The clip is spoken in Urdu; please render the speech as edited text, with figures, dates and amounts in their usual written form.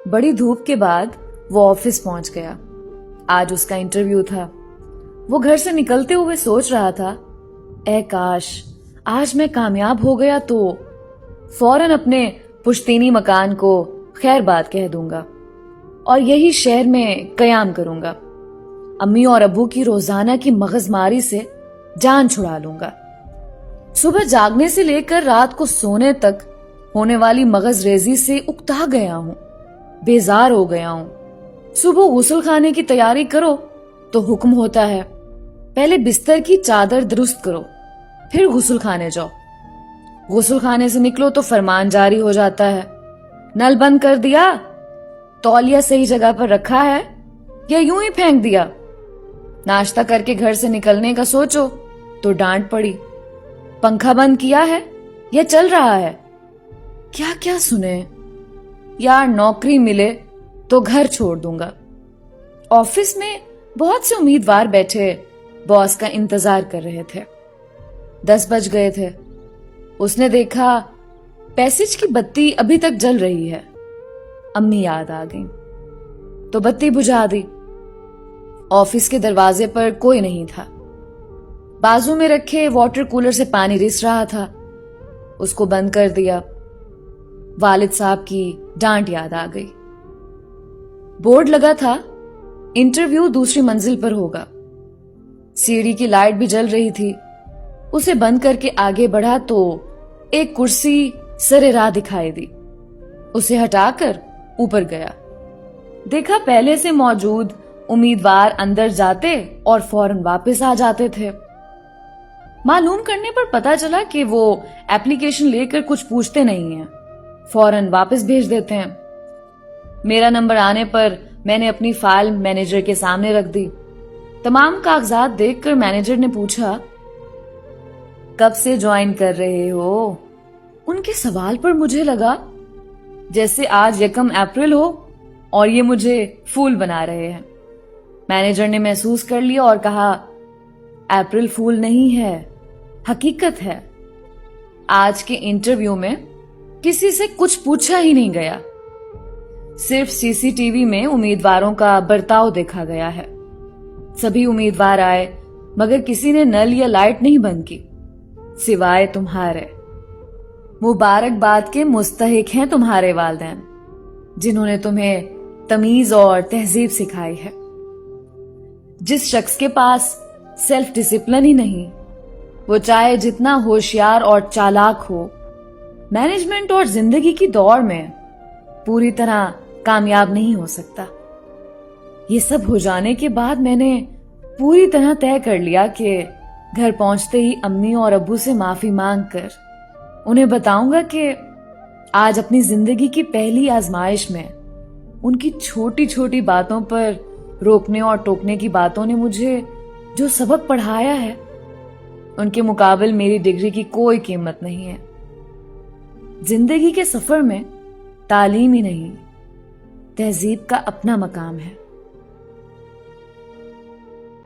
بڑی دھوپ کے بعد وہ آفس پہنچ گیا۔ آج اس کا انٹرویو تھا۔ وہ گھر سے نکلتے ہوئے سوچ رہا تھا، اے کاش آج میں کامیاب ہو گیا تو فوراً اپنے پشتینی مکان کو خیر بات کہہ دوں گا اور یہی شہر میں قیام کروں گا۔ امی اور ابو کی روزانہ کی مغز ماری سے جان چھڑا لوں گا۔ صبح جاگنے سے لے کر رات کو سونے تک ہونے والی مغز ریزی سے اکتا گیا ہوں، بیزار ہو گیا ہوں۔ صبح غسل خانے کی تیاری کرو تو حکم ہوتا ہے پہلے بستر کی چادر درست کرو پھر غسل خانے جاؤ۔ غسل خانے سے نکلو تو فرمان جاری ہو جاتا ہے نل بند کر دیا، تولیہ صحیح جگہ پر رکھا ہے یا یوں ہی پھینک دیا۔ ناشتہ کر کے گھر سے نکلنے کا سوچو تو ڈانٹ پڑی، پنکھا بند کیا ہے یا چل رہا ہے۔ کیا کیا سنے۔ یار نوکری ملے تو گھر چھوڑ دوں گا۔ آفس میں بہت سے امیدوار بیٹھے باس کا انتظار کر رہے تھے۔ 10 بج گئے تھے۔ اس نے دیکھا پیسج کی بتی ابھی تک جل رہی ہے۔ امی یاد آ گئی تو بتی بجھا دی۔ آفس کے دروازے پر کوئی نہیں تھا۔ بازو میں رکھے واٹر کولر سے پانی رس رہا تھا، اس کو بند کر دیا۔ والد صاحب کی ڈانٹ یاد آ گئی۔ بورڈ لگا تھا انٹرویو دوسری منزل پر ہوگا۔ سیڑھی کی لائٹ بھی جل رہی تھی۔ اسے بند کر کے آگے بڑھا تو ایک کرسی سرے راہ دکھائی دی۔ اسے ہٹا کر اوپر گیا۔ دیکھا پہلے سے موجود امیدوار اندر جاتے اور فوراً واپس آ جاتے تھے۔ معلوم کرنے پر پتا چلا کہ وہ ایپلیکیشن لے کر کچھ پوچھتے نہیں ہیں، فوراً واپس بھیج دیتے ہیں۔ میرا نمبر آنے پر میں نے اپنی فائل مینیجر کے سامنے رکھ دی۔ تمام کاغذات دیکھ کر مینیجر نے پوچھا، کب سے جوائن کر رہے ہو؟ ان کے سوال پر مجھے لگا جیسے آج 1 اپریل ہو اور یہ مجھے پھول بنا رہے ہیں۔ مینیجر نے محسوس کر لیا اور کہا، اپریل پھول نہیں ہے، حقیقت ہے۔ آج کے انٹرویو میں کسی سے کچھ پوچھا ہی نہیں گیا، صرف سی سی ٹی وی میں امیدواروں کا برتاؤ دیکھا گیا ہے۔ سبھی امیدوار آئے مگر کسی نے نل یا لائٹ نہیں بند کی سوائے تمہارے۔ مبارکباد کے مستحق ہیں تمہارے والدین جنہوں نے تمہیں تمیز اور تہذیب سکھائی ہے۔ جس شخص کے پاس سیلف ڈسپلن ہی نہیں، وہ چاہے جتنا ہوشیار اور چالاک ہو، مینجمنٹ اور زندگی کی دوڑ میں پوری طرح کامیاب نہیں ہو سکتا۔ یہ سب ہو جانے کے بعد میں نے پوری طرح طے کر لیا کہ گھر پہنچتے ہی امی اور ابو سے معافی مانگ کر انہیں بتاؤں گا کہ آج اپنی زندگی کی پہلی آزمائش میں ان کی چھوٹی چھوٹی باتوں پر روکنے اور ٹوکنے کی باتوں نے مجھے جو سبق پڑھایا ہے ان کے مقابل میری ڈگری کی کوئی قیمت نہیں ہے۔ زندگی کے سفر میں تعلیم ہی نہیں، تہذیب کا اپنا مقام ہے۔